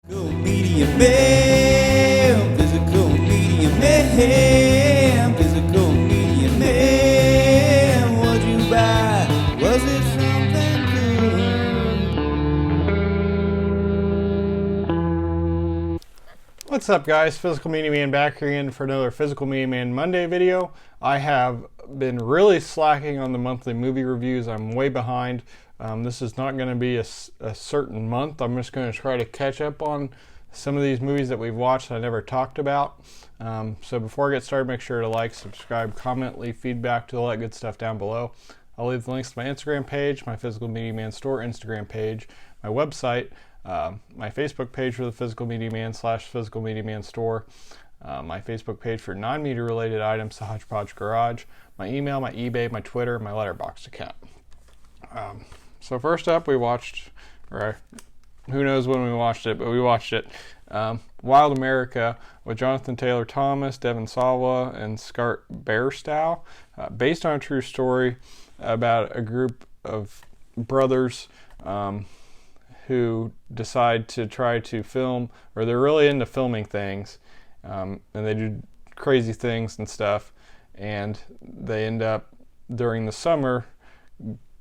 Physical media man, physical media man, physical media man. What'd you buy? Was it something good? What's up, guys? Physical Media Man back here again for another Physical Media Man Monday video. I have been really slacking on the monthly movie reviews. I'm way behind. This is not going to be a certain month. I'm just going to try to catch up on some of these movies that we've watched I never talked about. So before I get started, make sure to like, subscribe, comment, leave feedback, do all that good stuff down below. I'll leave the links to my Instagram page, my Physical Media Man store Instagram page, my website, my Facebook page for the Physical Media Man / Physical Media Man store, my Facebook page for non-media related items, the Hodgepodge Garage, my email, my eBay, my Twitter, my Letterboxd account. So first up, we watched, or who knows when we watched it, but we watched it, Wild America with Jonathan Taylor Thomas, Devon Sawa, and Scott Bairstow, based on a true story about a group of brothers who decide to try to film, or they're really into filming things, and they do crazy things and stuff, and they end up during the summer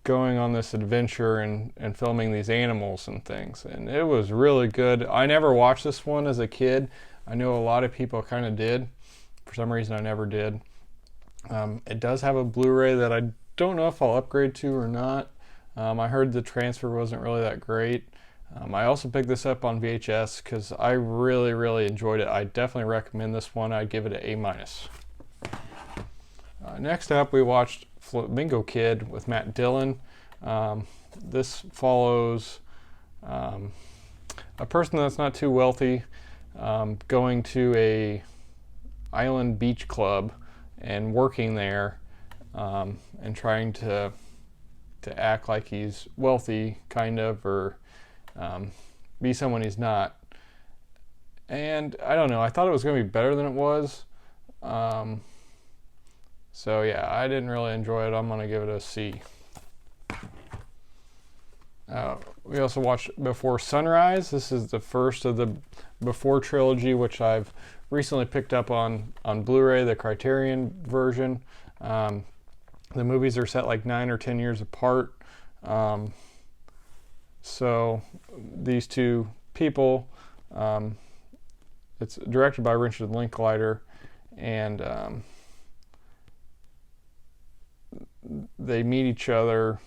going on this adventure and filming these animals and things, and it was really good. I never watched this one as a kid. I know a lot of people kind of did. For some reason I never did. It does have a Blu-ray that I don't know if I'll upgrade to or not. I heard the transfer wasn't really that great. I also picked this up on VHS because I really enjoyed it. I definitely recommend this one. I'd give it an A-. Next up, we watched Flamingo Kid with Matt Dillon. This follows a person that's not too wealthy going to a island beach club and working there, and trying to act like he's wealthy, kind of, or be someone he's not. And I don't know, I thought it was going to be better than it was. So yeah, I didn't really enjoy it. I'm going to give it a C. We also watched Before Sunrise. This is the first of the Before trilogy, which I've recently picked up on Blu-ray, the Criterion version. The movies are set like 9 or 10 years apart. So these two people, it's directed by Richard Linklater, and they meet each other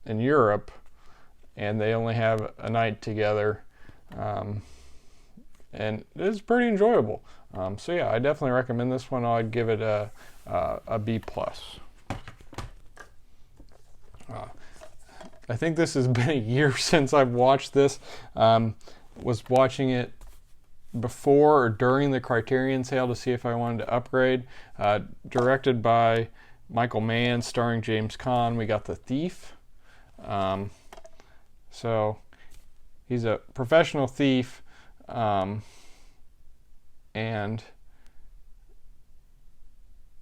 in Europe, and they only have a night together, and it's pretty enjoyable. So yeah, I definitely recommend this one. I'd give it a B+. I think this has been a year since I've watched this. Was watching it before or during the Criterion sale to see if I wanted to upgrade. Directed by Michael Mann, starring James Caan. We got The Thief. So he's a professional thief, and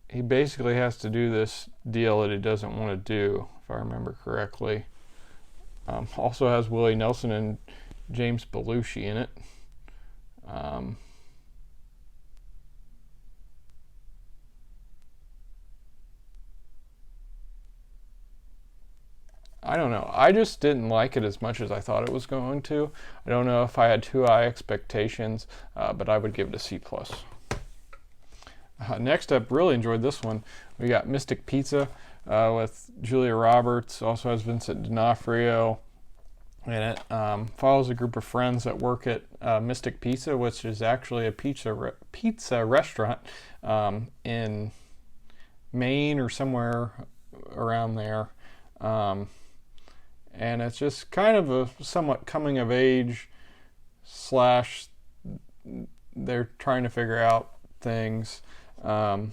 he basically has to do this deal that he doesn't want to do, if I remember correctly. Also has Willie Nelson and James Belushi in it. I don't know. I just didn't like it as much as I thought it was going to. I don't know if I had too high expectations, but I would give it a C+. Next up, really enjoyed this one. We got Mystic Pizza with Julia Roberts. Also has Vincent D'Onofrio in it. Follows a group of friends that work at Mystic Pizza, which is actually a pizza restaurant in Maine or somewhere around there. And it's just kind of a somewhat coming of age / they're trying to figure out things. But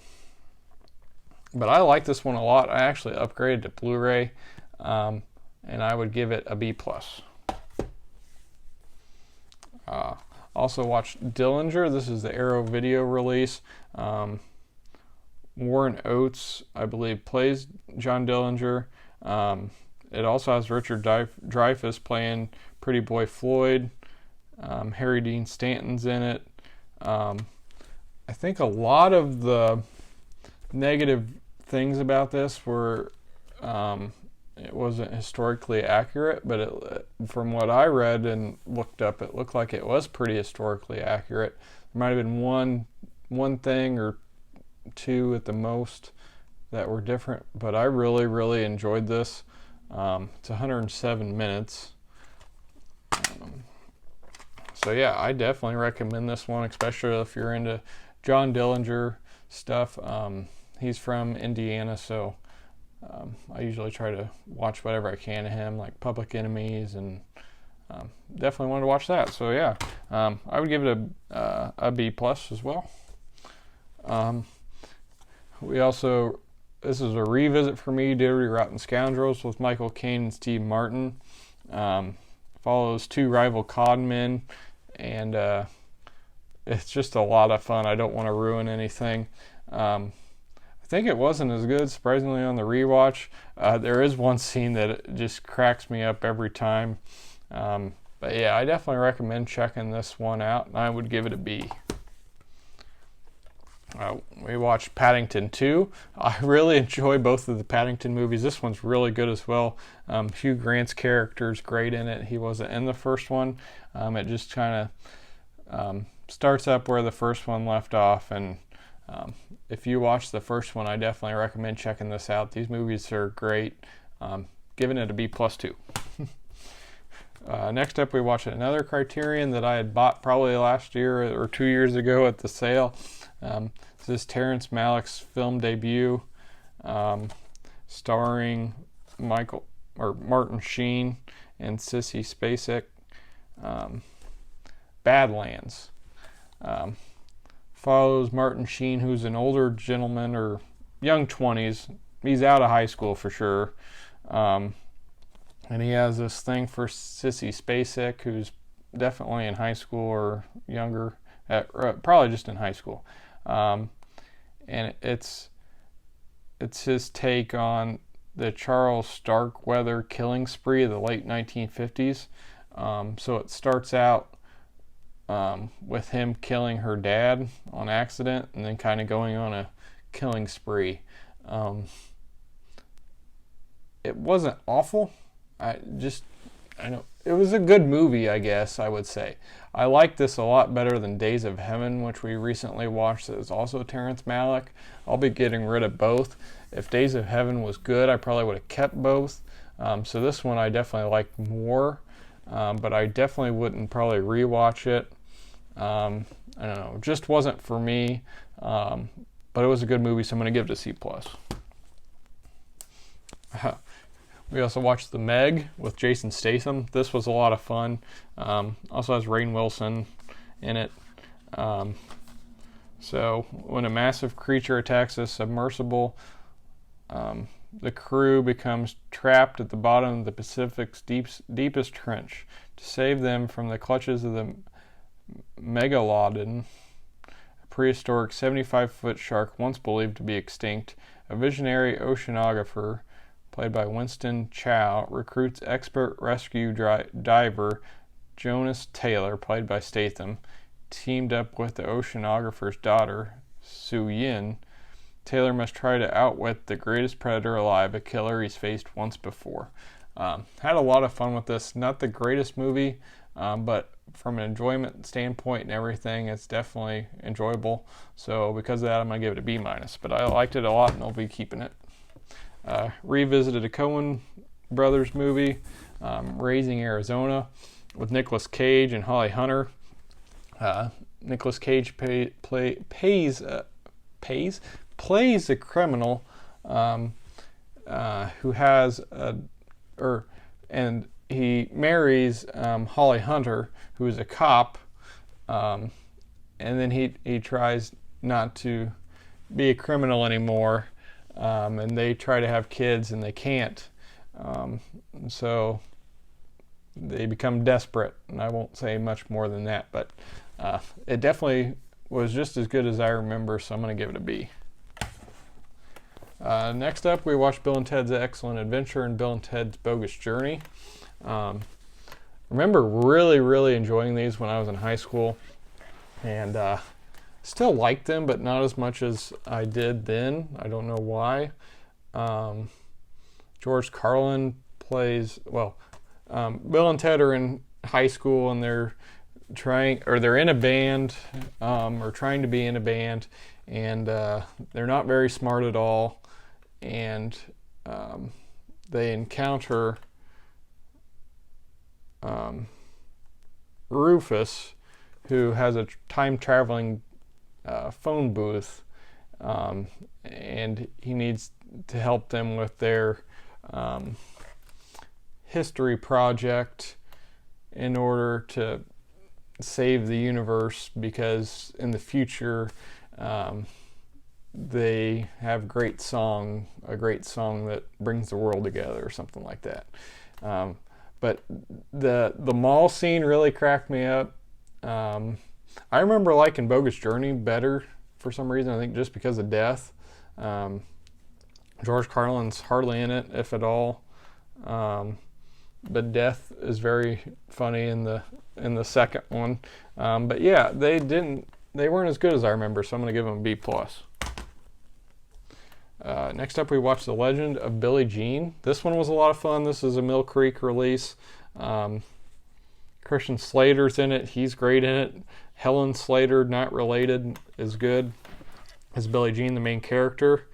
I like this one a lot. I actually upgraded to Blu-ray, and I would give it a B+. Also watched Dillinger. This is the Arrow video release. Warren Oates, I believe, plays John Dillinger. It also has Richard Dreyfuss playing Pretty Boy Floyd. Harry Dean Stanton's in it. I think a lot of the negative things about this were it wasn't historically accurate, but from what I read and looked up, it looked like it was pretty historically accurate. There might have been one thing or two at the most that were different, but I really enjoyed this. It's 107 minutes. So yeah, I definitely recommend this one, especially if you're into John Dillinger stuff. He's from Indiana, so I usually try to watch whatever I can of him, like Public Enemies, and definitely wanted to watch that. So yeah, I would give it a B plus as well. This is a revisit for me, Dirty Rotten Scoundrels with Michael Caine and Steve Martin. Follows two rival conmen, and it's just a lot of fun. I don't want to ruin anything. I think it wasn't as good, surprisingly, on the rewatch. There is one scene that just cracks me up every time. But yeah, I definitely recommend checking this one out, and I would give it a B. We watched Paddington 2. I really enjoy both of the Paddington movies. This one's really good as well. Hugh Grant's character is great in it. He wasn't in the first one. It just kind of starts up where the first one left off, and if you watch the first one, I definitely recommend checking this out. These movies are great. Giving it a B plus too. Next up, we watched another Criterion that I had bought probably last year or 2 years ago at the sale. This is Terrence Malick's film debut, starring Martin Sheen and Sissy Spacek. Badlands. Follows Martin Sheen, who's an older gentleman, or young 20s. He's out of high school for sure. And he has this thing for Sissy Spacek, who's definitely in high school or younger, probably just in high school. And it's his take on the Charles Starkweather killing spree of the late 1950s. So it starts out with him killing her dad on accident, and then kind of going on a killing spree. It wasn't awful. I know it was a good movie, I guess I would say. I like this a lot better than Days of Heaven, which we recently watched. That is also Terrence Malick. I'll be getting rid of both. If Days of Heaven was good, I probably would have kept both. So this one I definitely like more, but I definitely wouldn't probably rewatch it. I don't know, it just wasn't for me, but it was a good movie, so I'm going to give it a C+. We also watched The Meg with Jason Statham. This was a lot of fun. Also has Rainn Wilson in it. So when a massive creature attacks a submersible, the crew becomes trapped at the bottom of the Pacific's deepest trench. To save them from the clutches of the Megalodon, a prehistoric 75-foot shark once believed to be extinct, a visionary oceanographer, played by Winston Chow, recruits expert rescue diver Jonas Taylor, played by Statham, teamed up with the oceanographer's daughter, Su Yin. Taylor must try to outwit the greatest predator alive, a killer he's faced once before. Had a lot of fun with this. Not the greatest movie, but from an enjoyment standpoint and everything, it's definitely enjoyable. So because of that, I'm going to give it a B-. But I liked it a lot, and I'll be keeping it. Revisited a Coen Brothers movie, Raising Arizona, with Nicolas Cage and Holly Hunter. Nicolas Cage plays a criminal who has and he marries Holly Hunter, who is a cop, and then he tries not to be a criminal anymore. And they try to have kids and they can't. So they become desperate, and I won't say much more than that, but it definitely was just as good as I remember, so I'm going to give it a B. Next up, we watched Bill and Ted's Excellent Adventure and Bill and Ted's Bogus Journey. remember really enjoying these when I was in high school, and still like them, but not as much as I did then. I don't know why. George Carlin plays, well, Bill and Ted are in high school, and they're in a band, or trying to be in a band, and they're not very smart at all, and they encounter Rufus, who has a time-traveling phone booth, and he needs to help them with their history project in order to save the universe, because in the future they have a great song that brings the world together, or something like that. But the mall scene really cracked me up. I remember liking Bogus Journey better for some reason. I think just because of death. George Carlin's hardly in it, if at all. But death is very funny in the second one. But yeah, they weren't as good as I remember, so I'm going to give them a B+. Next up, we watched The Legend of Billie Jean. This one was a lot of fun. This is a Mill Creek release. Christian Slater's in it. He's great in it. Helen Slater, not related, is good as Billie Jean, the main character.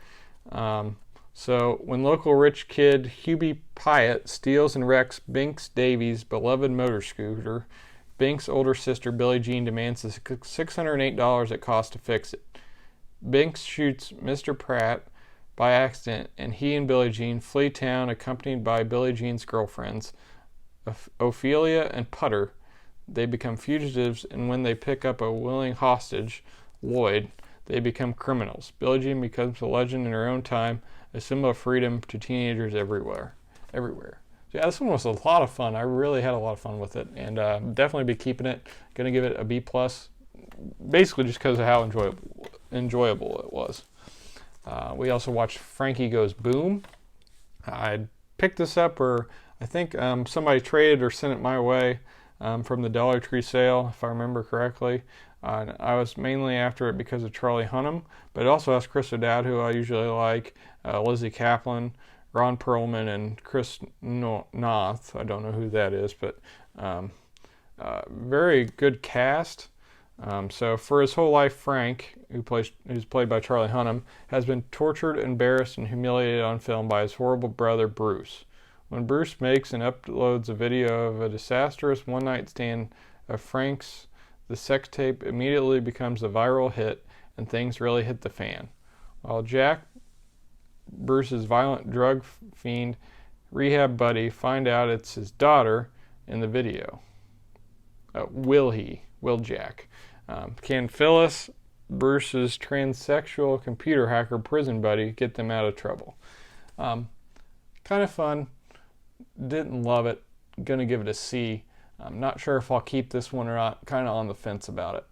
So when local rich kid Hubie Pyatt steals and wrecks Binks Davies' beloved motor scooter, Binks' older sister Billie Jean demands the $608 it costs to fix it. Binks shoots Mr. Pratt by accident, and he and Billie Jean flee town accompanied by Billie Jean's girlfriends, Ophelia and Putter. They become fugitives, and when they pick up a willing hostage, Lloyd, they become criminals. Billie Jean becomes a legend in her own time, a symbol of freedom to teenagers everywhere. So yeah, this one was a lot of fun. I really had a lot of fun with it, and definitely be keeping it. Gonna give it a B+, basically just because of how enjoyable it was. We also watched Frankie Goes Boom. I picked this up, or I think somebody traded or sent it my way from the Dollar Tree sale, if I remember correctly. I was mainly after it because of Charlie Hunnam, but it also has Chris O'Dowd, who I usually like, Lizzie Kaplan, Ron Perlman, and Chris Noth. I don't know who that is, but very good cast. So for his whole life, Frank, who's played by Charlie Hunnam, has been tortured, embarrassed, and humiliated on film by his horrible brother, Bruce. When Bruce makes and uploads a video of a disastrous one-night stand of Frank's, the sex tape immediately becomes a viral hit, and things really hit the fan. While Jack, Bruce's violent drug fiend rehab buddy, find out it's his daughter in the video. Will Jack. Can Phyllis, Bruce's transsexual computer hacker prison buddy, get them out of trouble? Kind of fun. Didn't love it. Gonna give it a C. I'm not sure if I'll keep this one or not. Kind of on the fence about it.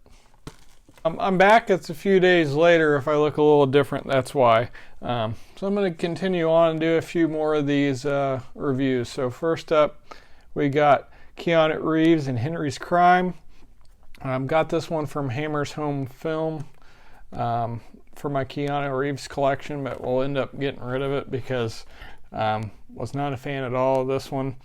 I'm back. It's a few days later. If I look a little different, that's why. So I'm going to continue on and do a few more of these reviews. So first up, we got Keonic, Reeves, and Henry's Crime. Got this one from Hammer's Home Film for my Keanu Reeves collection, but we'll end up getting rid of it because was not a fan at all of this one.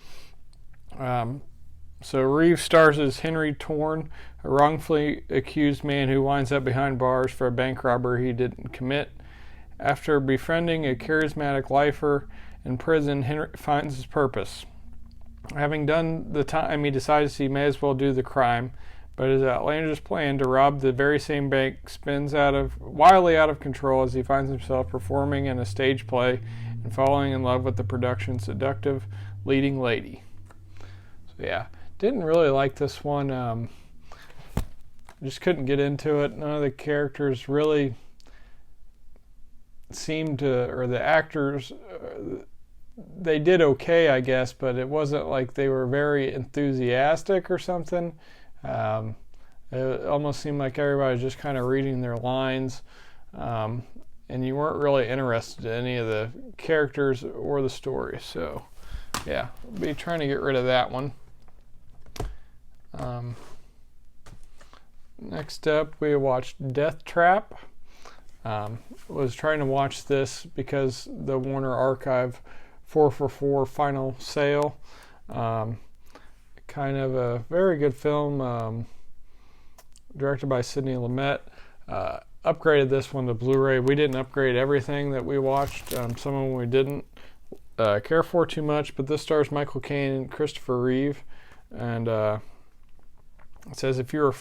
So Reeves stars as Henry Torn, a wrongfully accused man who winds up behind bars for a bank robbery he didn't commit. After befriending a charismatic lifer in prison, Henry finds his purpose. Having done the time, he decides he may as well do the crime, but his outlandish plan to rob the very same bank spins wildly out of control as he finds himself performing in a stage play and falling in love with the production's seductive leading lady. So yeah, didn't really like this one. Just couldn't get into it. None of the characters really seemed to, or the actors, they did okay, I guess, but it wasn't like they were very enthusiastic or something. It almost seemed like everybody was just kind of reading their lines, and you weren't really interested in any of the characters or the story. So, yeah, I'll be trying to get rid of that one. Next up, we watched Death Trap. Was trying to watch this because the Warner Archive 4 for $4 final sale. Kind of a very good film, directed by Sidney Lumet. Upgraded this one to Blu-ray. We didn't upgrade everything that we watched. Some of them we didn't care for too much, but this stars Michael Caine and Christopher Reeve. And it says, if you're a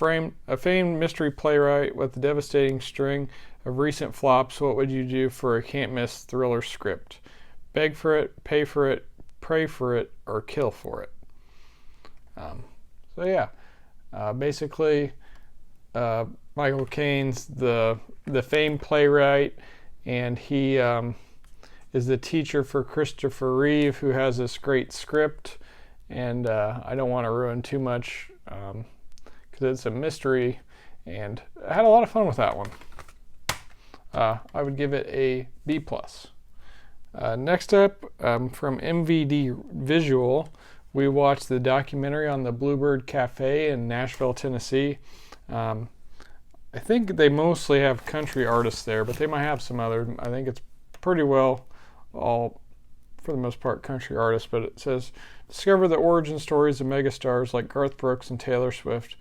famed mystery playwright with a devastating string of recent flops, what would you do for a can't-miss thriller script? Beg for it, pay for it, pray for it, or kill for it. Basically, Michael Caine's the famed playwright, and he is the teacher for Christopher Reeve, who has this great script. And I don't want to ruin too much because it's a mystery, and I had a lot of fun with that one. I would give it a B+. Next up, from MVD Visual, we watched the documentary on the Bluebird Cafe in Nashville, Tennessee. I think they mostly have country artists there, but they might have some other. I think it's pretty well all, for the most part, country artists. But it says, discover the origin stories of megastars like Garth Brooks and Taylor Swift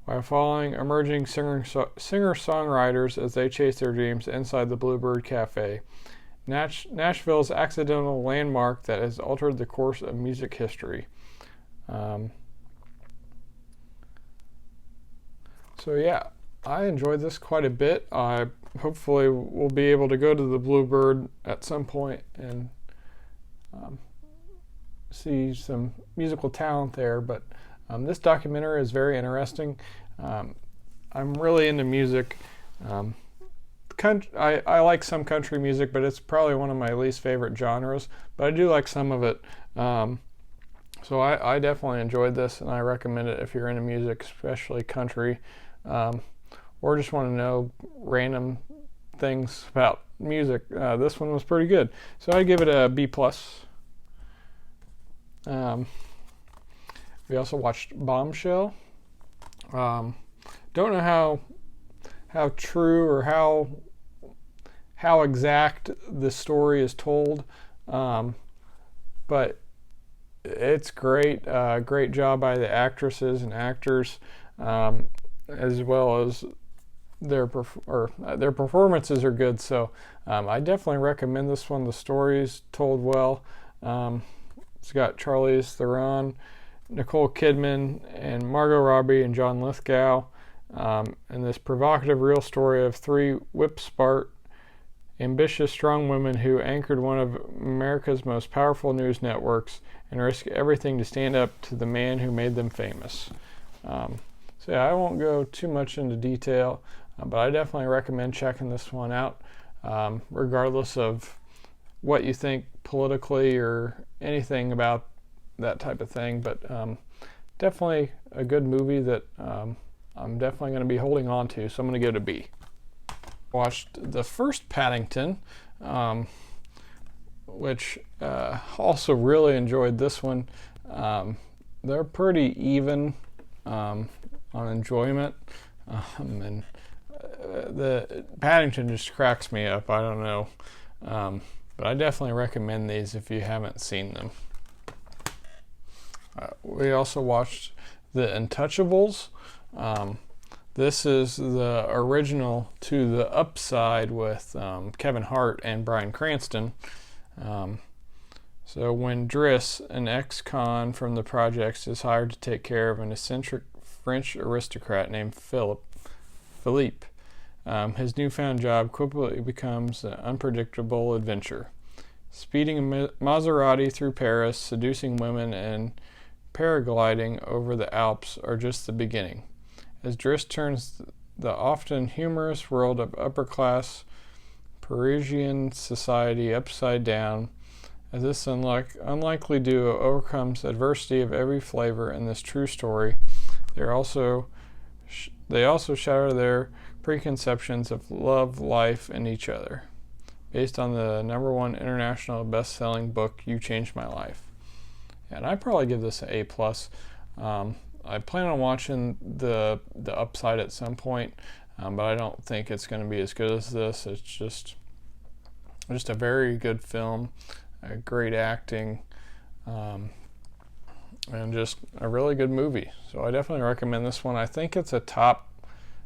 while following emerging singer-songwriters as they chase their dreams inside the Bluebird Cafe, Nashville's accidental landmark that has altered the course of music history. I enjoyed this quite a bit. I hopefully will be able to go to the Bluebird at some point and see some musical talent there, but this documentary is very interesting. I'm really into music. I like some country music, but it's probably one of my least favorite genres, but I do like some of it. So I definitely enjoyed this, and I recommend it if you're into music, especially country, or just want to know random things about music. This one was pretty good, so I give it a B+. We also watched Bombshell. Don't know how true or how exact the story is told, but it's great. Great job by the actresses and actors, as well as their performances are good. So I definitely recommend this one. The story's told well. It's got Charlize Theron, Nicole Kidman, and Margot Robbie and John Lithgow. And this provocative real story of three whip-smart, ambitious, strong women who anchored one of America's most powerful news networks and risked everything to stand up to the man who made them famous. I won't go too much into detail, but I definitely recommend checking this one out, regardless of what you think politically or anything about that type of thing. But definitely a good movie that I'm definitely going to be holding on to, so I'm going to give it a B. Watched the First Paddington, which also really enjoyed this one. They're pretty even on enjoyment, and the Paddington just cracks me up. I don't know, but I definitely recommend these if you haven't seen them. We also watched the Untouchables. This is the original to The Upside with Kevin Hart and Bryan Cranston. So when Driss, an ex-con from the projects, is hired to take care of an eccentric French aristocrat named Philippe, his newfound job quickly becomes an unpredictable adventure. Speeding a Maserati through Paris, seducing women, and paragliding over the Alps are just the beginning. As Driss turns the often humorous world of upper-class Parisian society upside down, as this unlikely duo overcomes adversity of every flavor in this true story, they also shatter their preconceptions of love, life, and each other. Based on the #1 international best-selling book, You Changed My Life. And I'd probably give this an A+. I plan on watching the Upside at some point, but I don't think it's going to be as good as this. It's just a very good film, great acting, and just a really good movie. So I definitely recommend this one. I think it's a top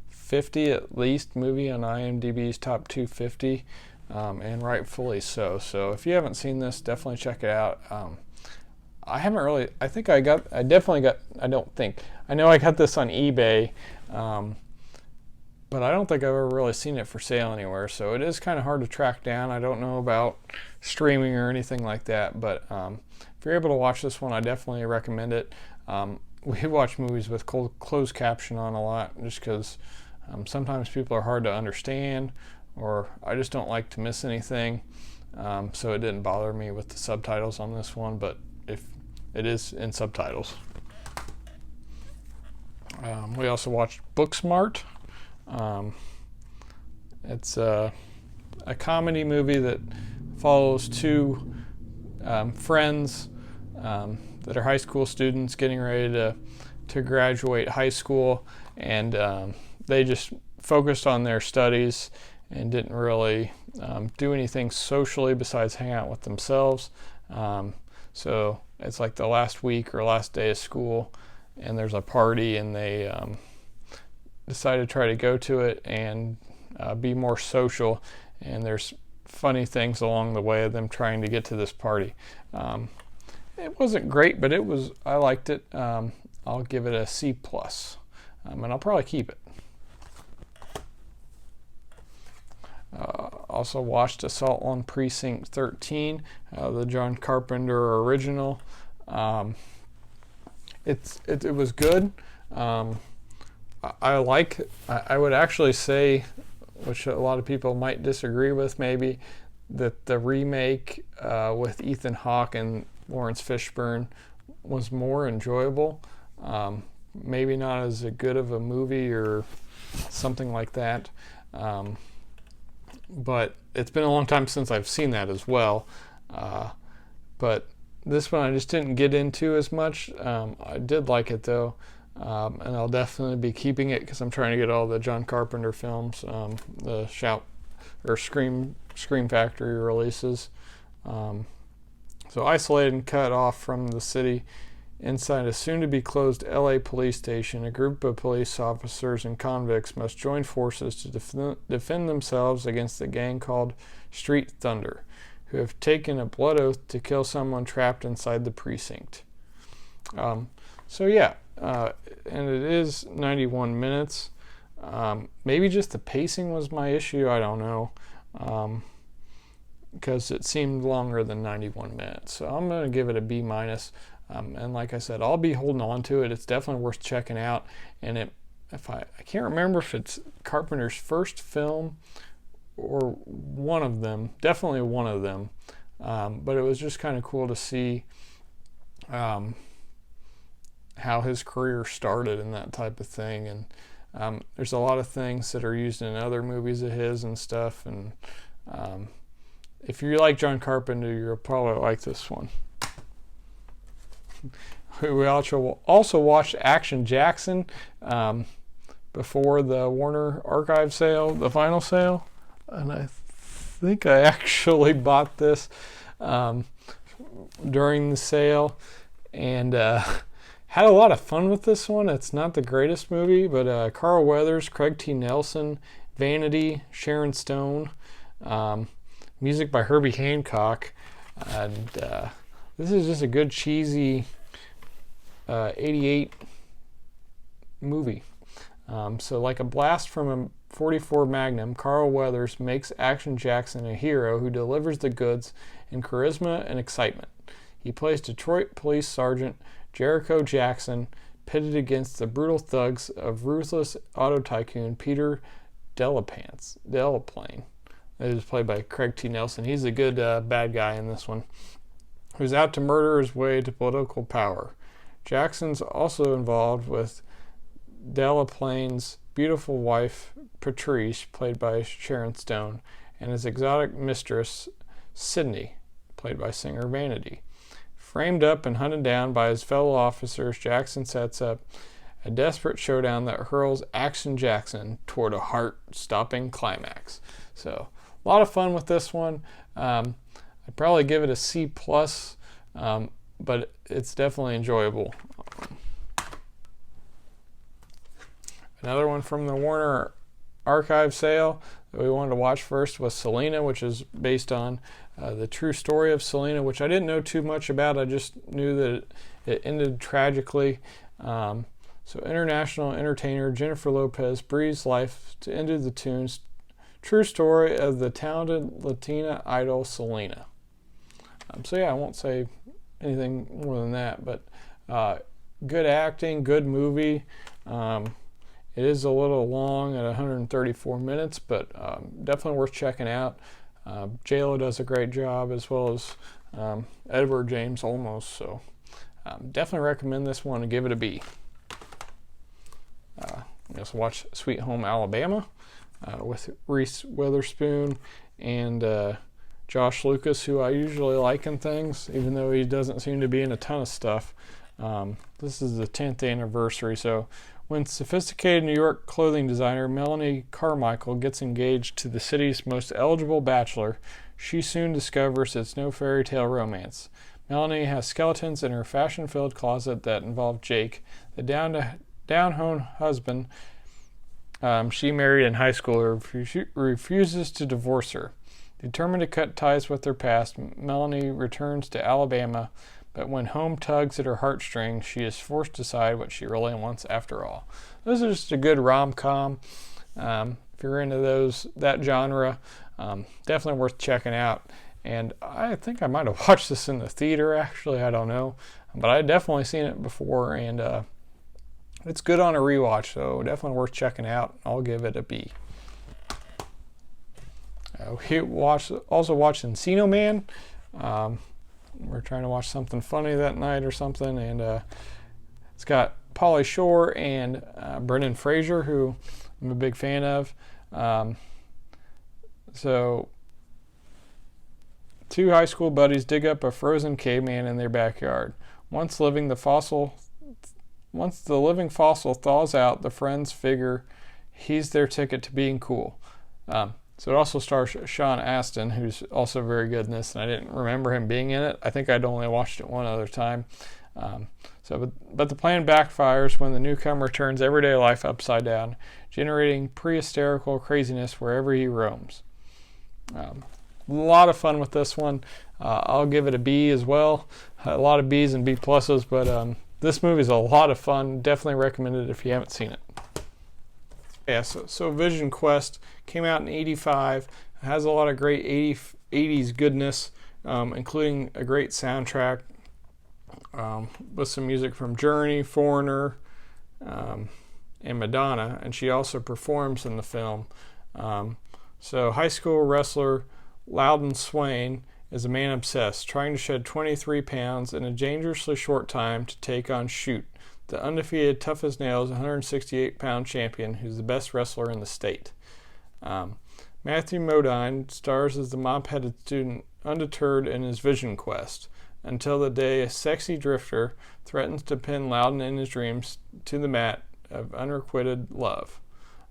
50 at least movie on IMDb's top 250, and rightfully so. So if you haven't seen this, definitely check it out. I haven't really, I know I got this on eBay, but I don't think I've ever really seen it for sale anywhere, so it is kind of hard to track down. I don't know about streaming or anything like that, but if you're able to watch this one, I definitely recommend it. We watch movies with closed caption on a lot, just because sometimes people are hard to understand, or I just don't like to miss anything, so it didn't bother me with the subtitles on this one, but if it is in subtitles. We also watched Booksmart. It's a comedy movie that follows two friends that are high school students getting ready to graduate high school, and they just focused on their studies and didn't really do anything socially besides hang out with themselves. So it's like the last week or last day of school, and there's a party, and they decide to try to go to it and be more social, and there's funny things along the way of them trying to get to this party. It wasn't great, but I liked it. I'll give it a C+, and I'll probably keep it. Also watched Assault on Precinct 13, the John Carpenter original. It was good. I would actually say, which a lot of people might disagree with maybe, that the remake with Ethan Hawke and Lawrence Fishburne was more enjoyable. Maybe not as good of a movie or something like that. But it's been a long time since I've seen that as well. But this one I just didn't get into as much. I did like it though, and I'll definitely be keeping it because I'm trying to get all the John Carpenter films, the Scream Factory releases. So isolated and cut off from the city inside a soon-to-be-closed LA police station, a group of police officers and convicts must join forces to defend themselves against a gang called Street Thunder, who have taken a blood oath to kill someone trapped inside the precinct. So yeah, and it is 91 minutes. Maybe just the pacing was my issue, I don't know, because it seemed longer than 91 minutes. So I'm going to give it a B-. And like I said, I'll be holding on to it. It's definitely worth checking out. And I can't remember if it's Carpenter's first film or one of them, definitely one of them. But it was just kind of cool to see how his career started and that type of thing. And there's a lot of things that are used in other movies of his and stuff. And if you like John Carpenter, you'll probably like this one. We also watched Action Jackson before the Warner Archive sale, the final sale, and I think I actually bought this during the sale, and had a lot of fun with this one. It's not the greatest movie, but Carl Weathers, Craig T. Nelson, Vanity, Sharon Stone, music by Herbie Hancock, and this is just a good cheesy 88 movie. So like a blast from a 44 Magnum, Carl Weathers makes Action Jackson a hero who delivers the goods in charisma and excitement. He plays Detroit Police Sergeant Jericho Jackson, pitted against the brutal thugs of ruthless auto tycoon Peter Delaplane. It is played by Craig T. Nelson. He's a good bad guy in this one, who's out to murder his way to political power. Jackson's also involved with Delaplane's beautiful wife, Patrice, played by Sharon Stone, and his exotic mistress, Sydney, played by singer Vanity. Framed up and hunted down by his fellow officers, Jackson sets up a desperate showdown that hurls Action Jackson toward a heart-stopping climax. So, a lot of fun with this one. I'd probably give it a C+, but it's definitely enjoyable. Another one from the Warner Archive sale that we wanted to watch first was Selena, which is based on the true story of Selena, which I didn't know too much about. I just knew that it ended tragically. So international entertainer Jennifer Lopez breathes life to Into the Tunes, true story of the talented Latina idol Selena. So yeah, I won't say anything more than that, but good acting, good movie. It is a little long at 134 minutes, but definitely worth checking out. J-Lo does a great job, as well as Edward James Olmos, so definitely recommend this one and give it a B. Just watch Sweet Home Alabama with Reese Witherspoon and Josh Lucas, who I usually like in things, even though he doesn't seem to be in a ton of stuff. This is the 10th anniversary, so when sophisticated New York clothing designer Melanie Carmichael gets engaged to the city's most eligible bachelor, she soon discovers it's no fairy tale romance. Melanie has skeletons in her fashion-filled closet that involve Jake, the down-home husband she married in high school, who refuses to divorce her. Determined to cut ties with her past, Melanie returns to Alabama, but when home tugs at her heartstrings, she is forced to decide what she really wants after all. This is just a good rom-com. If you're into that genre, definitely worth checking out. And I think I might have watched this in the theater, actually. I don't know. But I had definitely seen it before, and it's good on a rewatch, so definitely worth checking out. I'll give it a B. We also watched Encino Man. We're trying to watch something funny that night or something, and it's got Pauly Shore and Brendan Fraser, who I'm a big fan of. So, two high school buddies dig up a frozen caveman in their backyard. Once the living fossil thaws out, the friends figure he's their ticket to being cool. So it also stars Sean Astin, who's also very good in this, and I didn't remember him being in it. I think I'd only watched it one other time. But the plan backfires when the newcomer turns everyday life upside down, generating pre-hysterical craziness wherever he roams. A lot of fun with this one. I'll give it a B as well. A lot of B's and B pluses, but this movie is a lot of fun. Definitely recommend it if you haven't seen it. Yeah, so Vision Quest came out in '85. It has a lot of great 80s goodness, including a great soundtrack with some music from Journey, Foreigner, and Madonna, and she also performs in the film. So high school wrestler Loudon Swain is a man obsessed, trying to shed 23 pounds in a dangerously short time to take on Shoot, the undefeated tough as nails 168-pound champion who's the best wrestler in the state. Matthew Modine stars as the mop-headed student undeterred in his vision quest, until the day a sexy drifter threatens to pin Loudon in his dreams to the mat of unrequited love.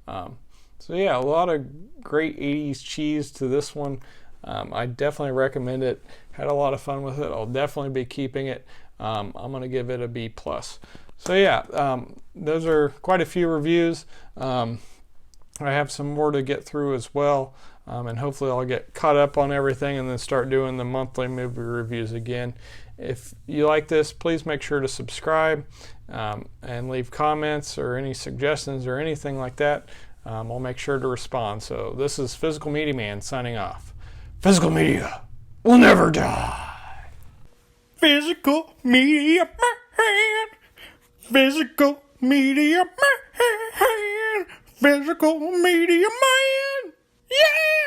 So yeah, a lot of great 80s cheese to this one. I definitely recommend it. Had a lot of fun with it. I'll definitely be keeping it. I'm going to give it a B+. So yeah, those are quite a few reviews. I have some more to get through as well, and hopefully I'll get caught up on everything and then start doing the monthly movie reviews again. If you like this, please make sure to subscribe and leave comments or any suggestions or anything like that. I'll make sure to respond. So this is Physical Media Man signing off. Physical Media will never die. Physical Media Man. Physical Media Man. Physical Media Man. Yeah!